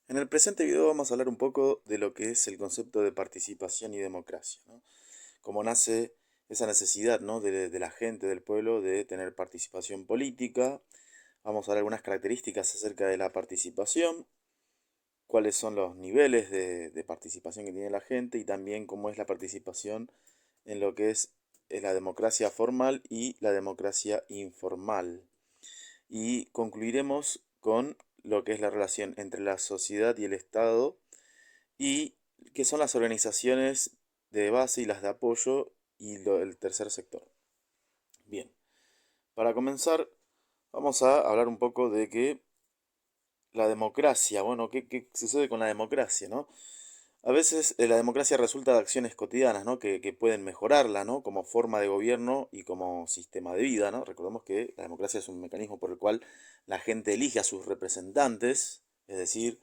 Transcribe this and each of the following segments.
En el presente video vamos a hablar un poco de lo que es el concepto de participación y democracia, ¿no? Cómo nace esa necesidad, ¿no? de la gente, del pueblo, de tener participación política. Vamos a ver algunas características acerca de la participación, cuáles son los niveles de participación que tiene la gente y también cómo es la participación en lo que es la democracia formal y la democracia informal. Y concluiremos con lo que es la relación entre la sociedad y el Estado y qué son las organizaciones de base y las de apoyo y el tercer sector. Bien, para comenzar vamos a hablar un poco de que la democracia, bueno, ¿qué sucede con la democracia, no? A veces la democracia resulta de acciones cotidianas, ¿no? Que pueden mejorarla, ¿no? Como forma de gobierno y como sistema de vida, ¿no? Recordemos que la democracia es un mecanismo por el cual la gente elige a sus representantes, es decir,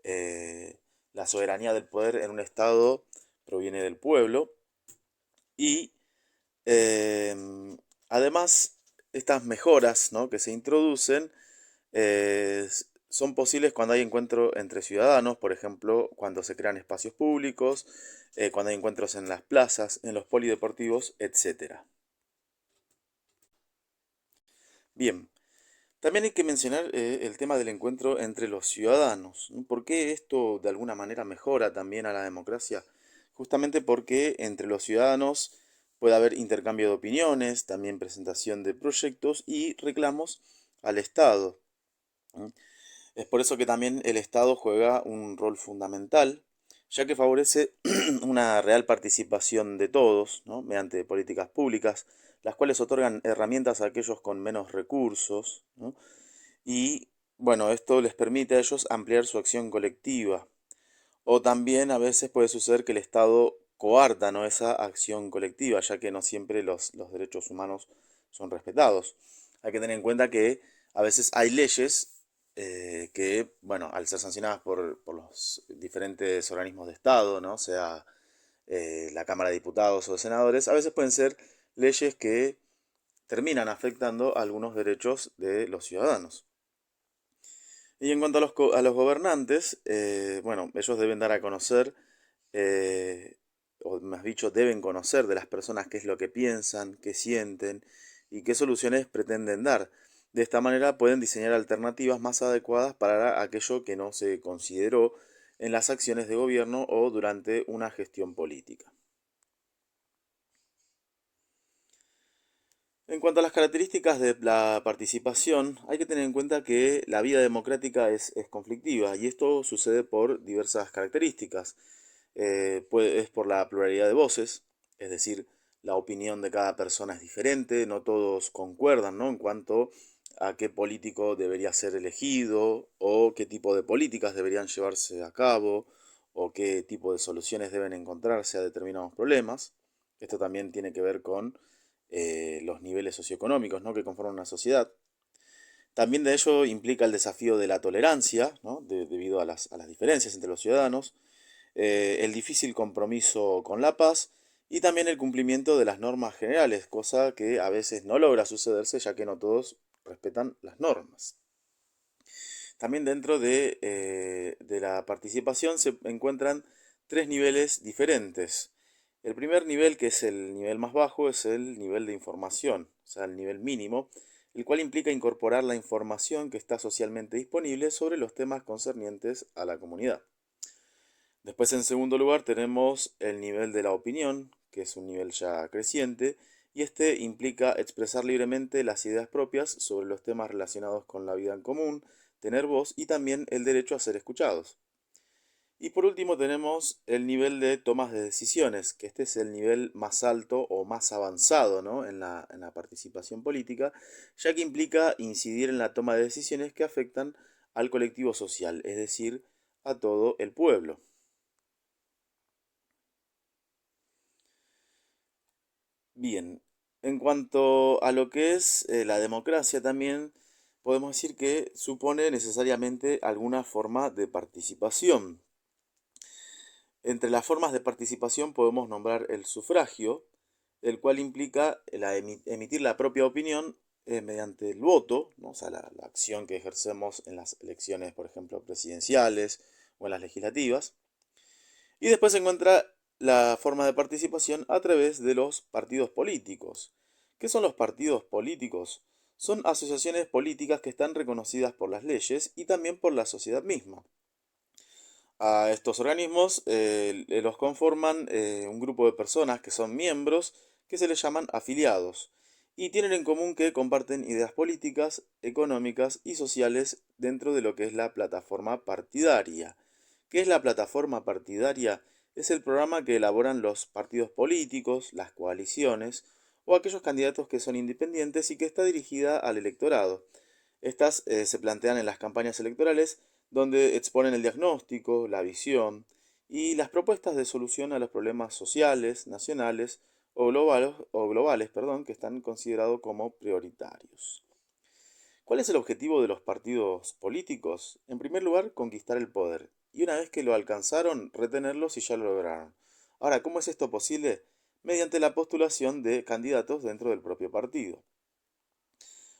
eh, la soberanía del poder en un Estado proviene del pueblo y eh, además estas mejoras, ¿no? que se introducen son posibles cuando hay encuentro entre ciudadanos, por ejemplo, cuando se crean espacios públicos, cuando hay encuentros en las plazas, en los polideportivos, etcétera. Bien, también hay que mencionar el tema del encuentro entre los ciudadanos, ¿no? ¿Por qué esto de alguna manera mejora también a la democracia? Justamente porque entre los ciudadanos puede haber intercambio de opiniones, también presentación de proyectos y reclamos al Estado. ¿No? Es por eso que también el Estado juega un rol fundamental, ya que favorece una real participación de todos, ¿no? mediante políticas públicas, las cuales otorgan herramientas a aquellos con menos recursos, ¿no? Y bueno, esto les permite a ellos ampliar su acción colectiva. O también a veces puede suceder que el Estado coarta, ¿no? esa acción colectiva, ya que no siempre los derechos humanos son respetados. Hay que tener en cuenta que a veces hay leyes que, bueno, al ser sancionadas por los diferentes organismos de Estado, ¿no? sea la Cámara de Diputados o de Senadores, a veces pueden ser leyes que terminan afectando algunos derechos de los ciudadanos. Y en cuanto a a los gobernantes, bueno, ellos deben dar a conocer, o más dicho, deben conocer de las personas qué es lo que piensan, qué sienten y qué soluciones pretenden dar. De esta manera pueden diseñar alternativas más adecuadas para aquello que no se consideró en las acciones de gobierno o durante una gestión política. En cuanto a las características de la participación, hay que tener en cuenta que la vida democrática es conflictiva y esto sucede por diversas características. Es por la pluralidad de voces, es decir, la opinión de cada persona es diferente, no todos concuerdan, ¿no? en cuanto a qué político debería ser elegido o qué tipo de políticas deberían llevarse a cabo o qué tipo de soluciones deben encontrarse a determinados problemas. Esto también tiene que ver con los niveles socioeconómicos, ¿no? que conforman una sociedad. También de ello implica el desafío de la tolerancia, ¿no? debido a a las diferencias entre los ciudadanos, el difícil compromiso con la paz y también el cumplimiento de las normas generales, cosa que a veces no logra sucederse ya que no todos respetan las normas. También dentro de la participación se encuentran tres niveles diferentes. El primer nivel, que es el nivel más bajo, es el nivel de información, o sea, el nivel mínimo, el cual implica incorporar la información que está socialmente disponible sobre los temas concernientes a la comunidad. Después, en segundo lugar, tenemos el nivel de la opinión, que es un nivel ya creciente, y este implica expresar libremente las ideas propias sobre los temas relacionados con la vida en común, tener voz y también el derecho a ser escuchados. Y por último tenemos el nivel de tomas de decisiones, que este es el nivel más alto o más avanzado, ¿no? en la participación política, ya que implica incidir en la toma de decisiones que afectan al colectivo social, es decir, a todo el pueblo. Bien, en cuanto a lo que es la democracia también, podemos decir que supone necesariamente alguna forma de participación. Entre las formas de participación podemos nombrar el sufragio, el cual implica emitir la propia opinión mediante el voto, ¿no? O sea, la acción que ejercemos en las elecciones, por ejemplo, presidenciales o en las legislativas. Y después se encuentra la forma de participación a través de los partidos políticos. ¿Qué son los partidos políticos? Son asociaciones políticas que están reconocidas por las leyes y también por la sociedad misma. A estos organismos los conforman un grupo de personas que son miembros que se les llaman afiliados y tienen en común que comparten ideas políticas, económicas y sociales dentro de lo que es la plataforma partidaria. ¿Qué es la plataforma partidaria? Es el programa que elaboran los partidos políticos, las coaliciones o aquellos candidatos que son independientes y que está dirigida al electorado. Estas se plantean en las campañas electorales donde exponen el diagnóstico, la visión y las propuestas de solución a los problemas sociales, nacionales o globales, perdón, que están considerados como prioritarios. ¿Cuál es el objetivo de los partidos políticos? En primer lugar, conquistar el poder. Y una vez que lo alcanzaron, retenerlo si ya lo lograron. Ahora, ¿cómo es esto posible? Mediante la postulación de candidatos dentro del propio partido.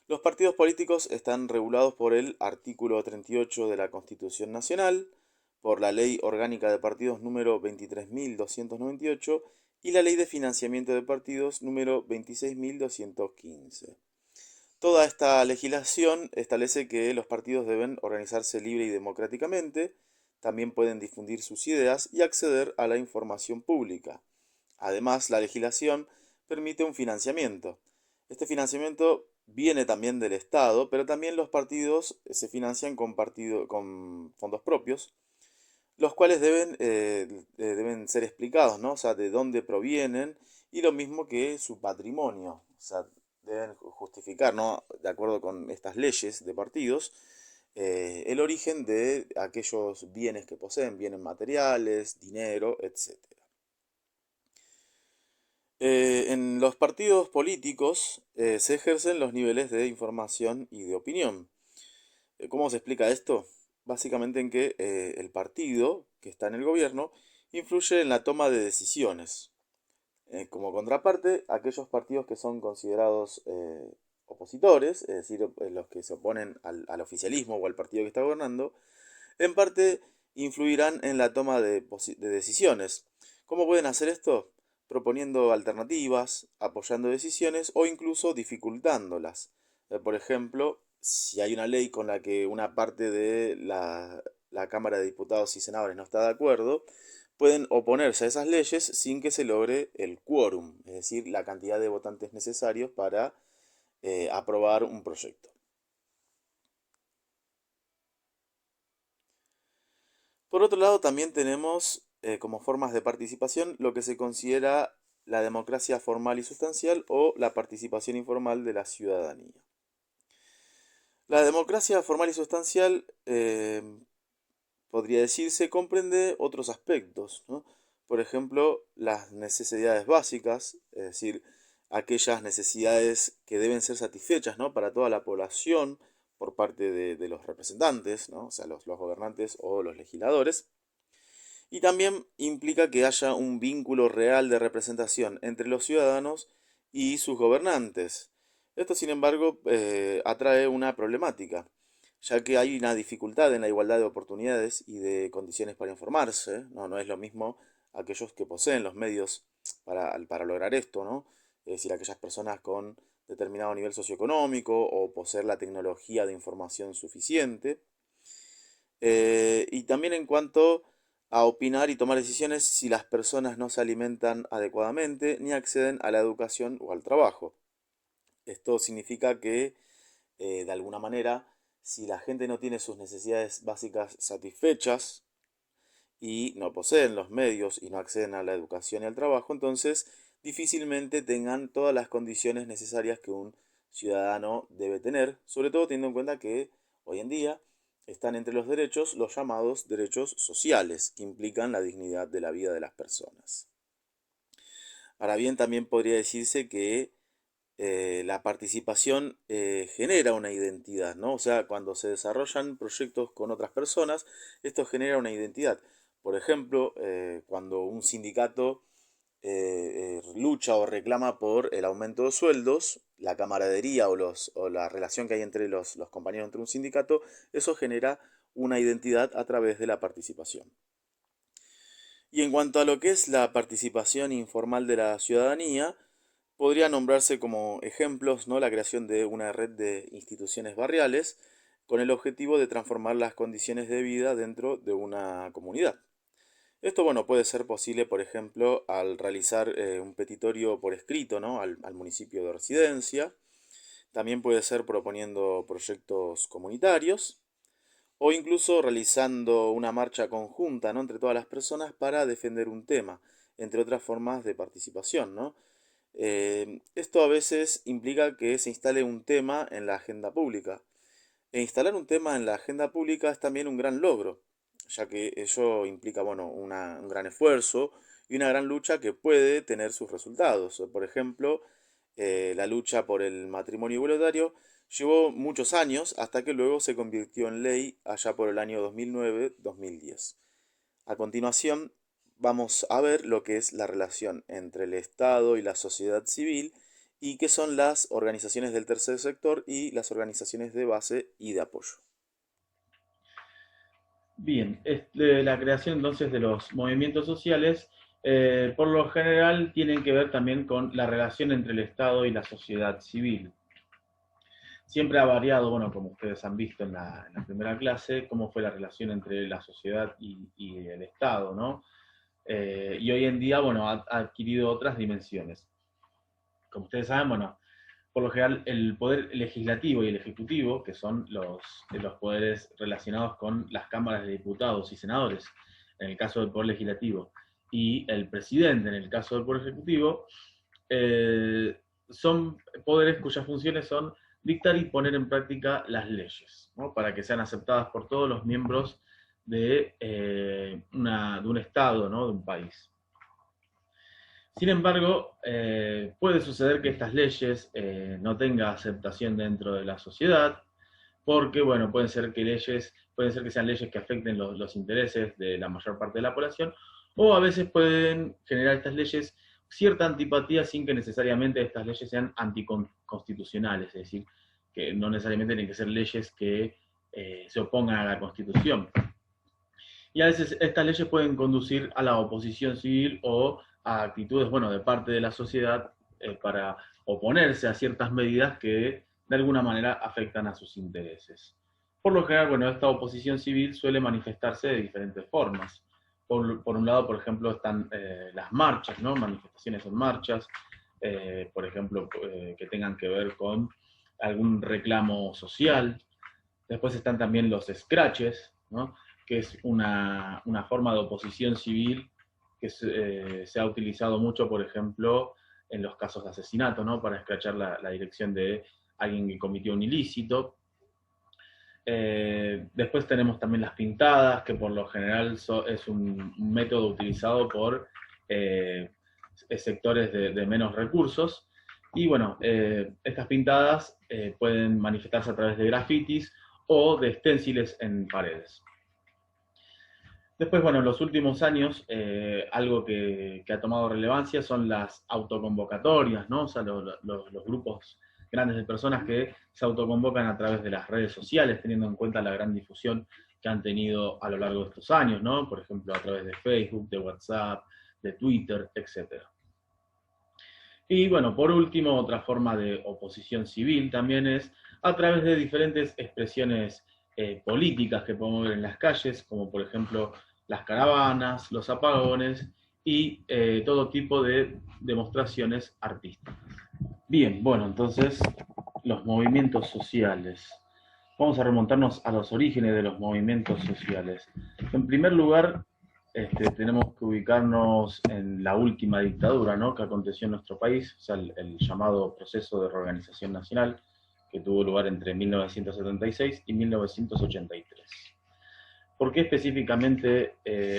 Los partidos políticos están regulados por el artículo 38 de la Constitución Nacional, por la Ley Orgánica de Partidos número 23.298 y la Ley de Financiamiento de Partidos número 26.215. Toda esta legislación establece que los partidos deben organizarse libre y democráticamente, también pueden difundir sus ideas y acceder a la información pública. Además, la legislación permite un financiamiento. Este financiamiento viene también del Estado, pero también los partidos se financian con fondos propios, los cuales deben ser explicados, ¿no? O sea, de dónde provienen y lo mismo que su patrimonio. O sea, deben justificar, ¿no? De acuerdo con estas leyes de partidos, el origen de aquellos bienes que poseen, bienes materiales, dinero, etcétera. En los partidos políticos se ejercen los niveles de información y de opinión. ¿Cómo se explica esto? Básicamente en que el partido que está en el gobierno influye en la toma de decisiones. Como contraparte, aquellos partidos que son considerados opositores, es decir, los que se oponen al oficialismo o al partido que está gobernando, en parte influirán en la toma de decisiones. ¿Cómo pueden hacer esto? Proponiendo alternativas, apoyando decisiones o incluso dificultándolas. Por ejemplo, si hay una ley con la que una parte de la Cámara de Diputados y Senadores no está de acuerdo, pueden oponerse a esas leyes sin que se logre el quórum, es decir, la cantidad de votantes necesarios para aprobar un proyecto. Por otro lado, también tenemos como formas de participación lo que se considera la democracia formal y sustancial o la participación informal de la ciudadanía. La democracia formal y sustancial, podría decirse, comprende otros aspectos, ¿no? Por ejemplo, las necesidades básicas, es decir, aquellas necesidades que deben ser satisfechas, ¿no? Para toda la población por parte de los representantes, ¿no? O sea, los gobernantes o los legisladores. Y también implica que haya un vínculo real de representación entre los ciudadanos y sus gobernantes. Esto, sin embargo, atrae una problemática, ya que hay una dificultad en la igualdad de oportunidades y de condiciones para informarse. No es lo mismo aquellos que poseen los medios para lograr esto, ¿no? Es decir, aquellas personas con determinado nivel socioeconómico o poseer la tecnología de información suficiente. Y también en cuanto a opinar y tomar decisiones si las personas no se alimentan adecuadamente ni acceden a la educación o al trabajo. Esto significa que, de alguna manera, si la gente no tiene sus necesidades básicas satisfechas y no poseen los medios y no acceden a la educación y al trabajo, entonces difícilmente tengan todas las condiciones necesarias que un ciudadano debe tener, sobre todo teniendo en cuenta que hoy en día están entre los derechos los llamados derechos sociales, que implican la dignidad de la vida de las personas. Ahora bien, también podría decirse que la participación genera una identidad, ¿no? O sea, cuando se desarrollan proyectos con otras personas, esto genera una identidad. Por ejemplo, cuando un sindicato lucha o reclama por el aumento de sueldos, la camaradería o la relación que hay entre los compañeros entre un sindicato, eso genera una identidad a través de la participación. Y en cuanto a lo que es la participación informal de la ciudadanía, podría nombrarse como ejemplos, ¿no?, la creación de una red de instituciones barriales con el objetivo de transformar las condiciones de vida dentro de una comunidad. Esto, bueno, puede ser posible, por ejemplo, al realizar un petitorio por escrito, ¿no?, al municipio de residencia. También puede ser proponiendo proyectos comunitarios o incluso realizando una marcha conjunta, ¿no?, entre todas las personas para defender un tema, entre otras formas de participación, ¿no? Esto a veces implica que se instale un tema en la agenda pública. E instalar un tema en la agenda pública es también un gran logro, ya que ello implica, bueno, un gran esfuerzo y una gran lucha que puede tener sus resultados. Por ejemplo, la lucha por el matrimonio igualitario llevó muchos años hasta que luego se convirtió en ley allá por el año 2009-2010. A continuación, vamos a ver lo que es la relación entre el Estado y la sociedad civil y qué son las organizaciones del tercer sector y las organizaciones de base y de apoyo. Bien, la creación entonces de los movimientos sociales, por lo general tienen que ver también con la relación entre el Estado y la sociedad civil. Siempre ha variado, bueno, como ustedes han visto en la primera clase, cómo fue la relación entre la sociedad y el Estado, ¿no? Y hoy en día, bueno, ha adquirido otras dimensiones. Como ustedes saben, bueno, por lo general el poder legislativo y el ejecutivo, que son los poderes relacionados con las cámaras de diputados y senadores, en el caso del poder legislativo, y el presidente, en el caso del poder ejecutivo, eh, son poderes cuyas funciones son dictar y poner en práctica las leyes, ¿no?, para que sean aceptadas por todos los miembros de un Estado, ¿no?, de un país. Sin embargo, puede suceder que estas leyes no tengan aceptación dentro de la sociedad, porque, bueno, pueden ser que sean leyes que afecten los intereses de la mayor parte de la población, o a veces pueden generar estas leyes cierta antipatía sin que necesariamente estas leyes sean anticonstitucionales, es decir, que no necesariamente tienen que ser leyes que se opongan a la Constitución. Y a veces estas leyes pueden conducir a la oposición civil o a actitudes, bueno, de parte de la sociedad para oponerse a ciertas medidas que de alguna manera afectan a sus intereses. Por lo general, bueno, esta oposición civil suele manifestarse de diferentes formas. Por un lado, por ejemplo, están las marchas, ¿no? Manifestaciones en marchas, por ejemplo, que tengan que ver con algún reclamo social. Después están también los scratches, ¿no?, que es una forma de oposición civil que se ha utilizado mucho, por ejemplo, en los casos de asesinato, ¿no?, para escrachar la dirección de alguien que cometió un ilícito. Después tenemos también las pintadas, que por lo general es un método utilizado por sectores de menos recursos. Y bueno, estas pintadas pueden manifestarse a través de grafitis o de esténciles en paredes. Después, bueno, en los últimos años, algo que ha tomado relevancia son las autoconvocatorias, ¿no? O sea, los grupos grandes de personas que se autoconvocan a través de las redes sociales, teniendo en cuenta la gran difusión que han tenido a lo largo de estos años, ¿no? Por ejemplo, a través de Facebook, de WhatsApp, de Twitter, etc. Y bueno, por último, otra forma de oposición civil también es a través de diferentes expresiones políticas que podemos ver en las calles, como por ejemplo las caravanas, los apagones y todo tipo de demostraciones artísticas. Bien, bueno, entonces los movimientos sociales. Vamos a remontarnos a los orígenes de los movimientos sociales. En primer lugar, tenemos que ubicarnos en la última dictadura, ¿no?, que aconteció en nuestro país, o sea, el llamado proceso de reorganización nacional, que tuvo lugar entre 1976 y 1983. ¿Por qué específicamente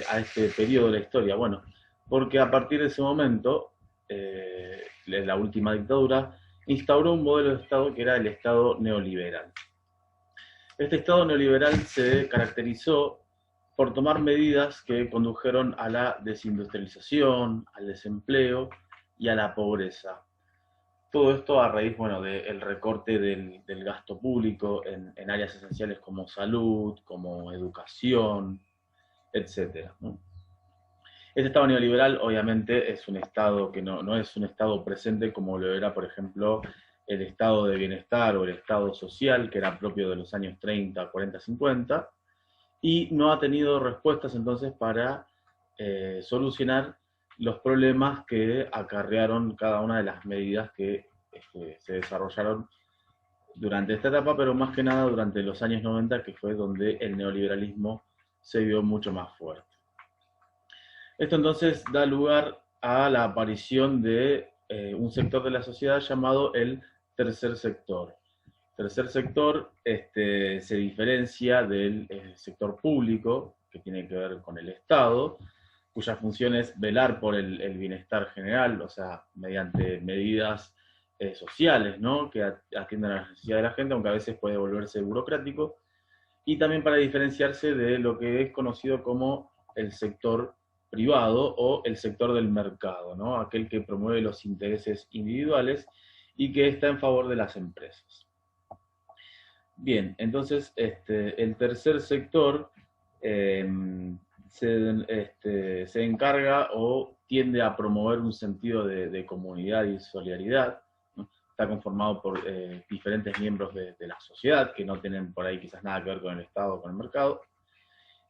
a este periodo de la historia? Bueno, porque a partir de ese momento, la última dictadura instauró un modelo de Estado que era el Estado neoliberal. Este Estado neoliberal se caracterizó por tomar medidas que condujeron a la desindustrialización, al desempleo y a la pobreza. Todo esto a raíz, bueno, del recorte del gasto público en áreas esenciales como salud, como educación, etcétera, ¿no? Este Estado neoliberal obviamente es un Estado que no es un Estado presente como lo era, por ejemplo, el Estado de bienestar o el Estado social, que era propio de los años 30, 40, 50, y no ha tenido respuestas entonces para solucionar los problemas que acarrearon cada una de las medidas que se desarrollaron durante esta etapa, pero más que nada durante los años 90, que fue donde el neoliberalismo se vio mucho más fuerte. Esto entonces da lugar a la aparición de un sector de la sociedad llamado el tercer sector. El tercer sector se diferencia del sector público, que tiene que ver con el Estado, cuya función es velar por el bienestar general, o sea, mediante medidas sociales, ¿no? Que atiendan a las necesidades de la gente, aunque a veces puede volverse burocrático, y también para diferenciarse de lo que es conocido como el sector privado o el sector del mercado, ¿no? Aquel que promueve los intereses individuales y que está en favor de las empresas. Bien, entonces el tercer sector se encarga o tiende a promover un sentido de comunidad y solidaridad, ¿no? Está conformado por diferentes miembros de la sociedad que no tienen por ahí quizás nada que ver con el Estado o con el mercado,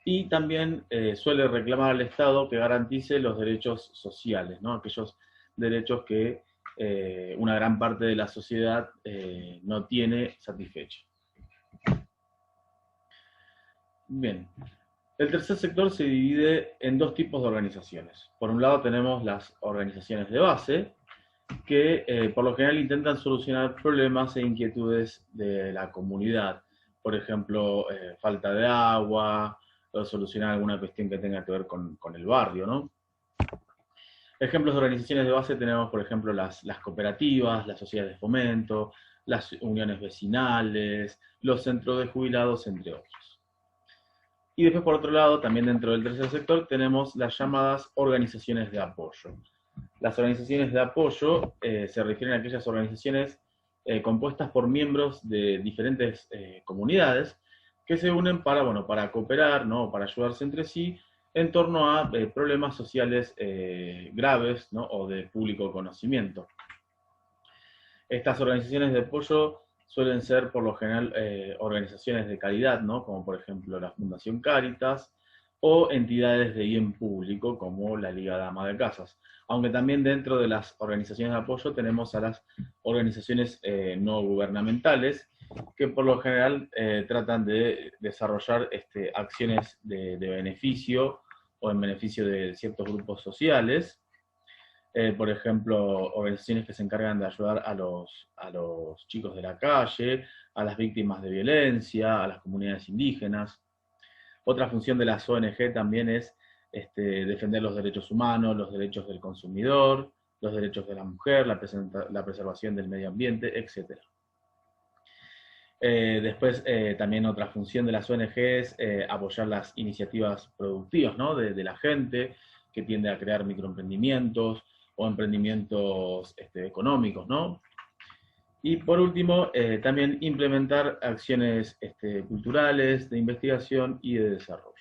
y también suele reclamar al Estado que garantice los derechos sociales, ¿no? Aquellos derechos que una gran parte de la sociedad no tiene satisfecho. Bien, el tercer sector se divide en dos tipos de organizaciones. Por un lado tenemos las organizaciones de base, que por lo general intentan solucionar problemas e inquietudes de la comunidad. Por ejemplo, falta de agua, o solucionar alguna cuestión que tenga que ver con el barrio, ¿no? Ejemplos de organizaciones de base tenemos, por ejemplo, las cooperativas, las sociedades de fomento, las uniones vecinales, los centros de jubilados, entre otros. Y después, por otro lado, también dentro del tercer sector, tenemos las llamadas organizaciones de apoyo. Las organizaciones de apoyo se refieren a aquellas organizaciones compuestas por miembros de diferentes comunidades que se unen para cooperar, ¿no? Para ayudarse entre sí en torno a problemas sociales graves, ¿no? O de público conocimiento. Estas organizaciones de apoyo suelen ser por lo general organizaciones de caridad, ¿no? Como por ejemplo la Fundación Cáritas, o entidades de bien público como la Liga de Ama de Casas. Aunque también dentro de las organizaciones de apoyo tenemos a las organizaciones no gubernamentales, que por lo general tratan de desarrollar acciones de beneficio o en beneficio de ciertos grupos sociales. Por ejemplo, organizaciones que se encargan de ayudar a los chicos de la calle, a las víctimas de violencia, a las comunidades indígenas. Otra función de las ONG también es defender los derechos humanos, los derechos del consumidor, los derechos de la mujer, la preservación del medio ambiente, etc. Después, también otra función de las ONG es apoyar las iniciativas productivas, ¿no? de la gente, que tiende a crear microemprendimientos o emprendimientos económicos, ¿no? Y por último, también implementar acciones culturales, de investigación y de desarrollo.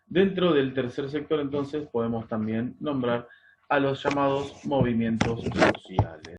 Dentro del tercer sector, entonces, podemos también nombrar a los llamados movimientos sociales.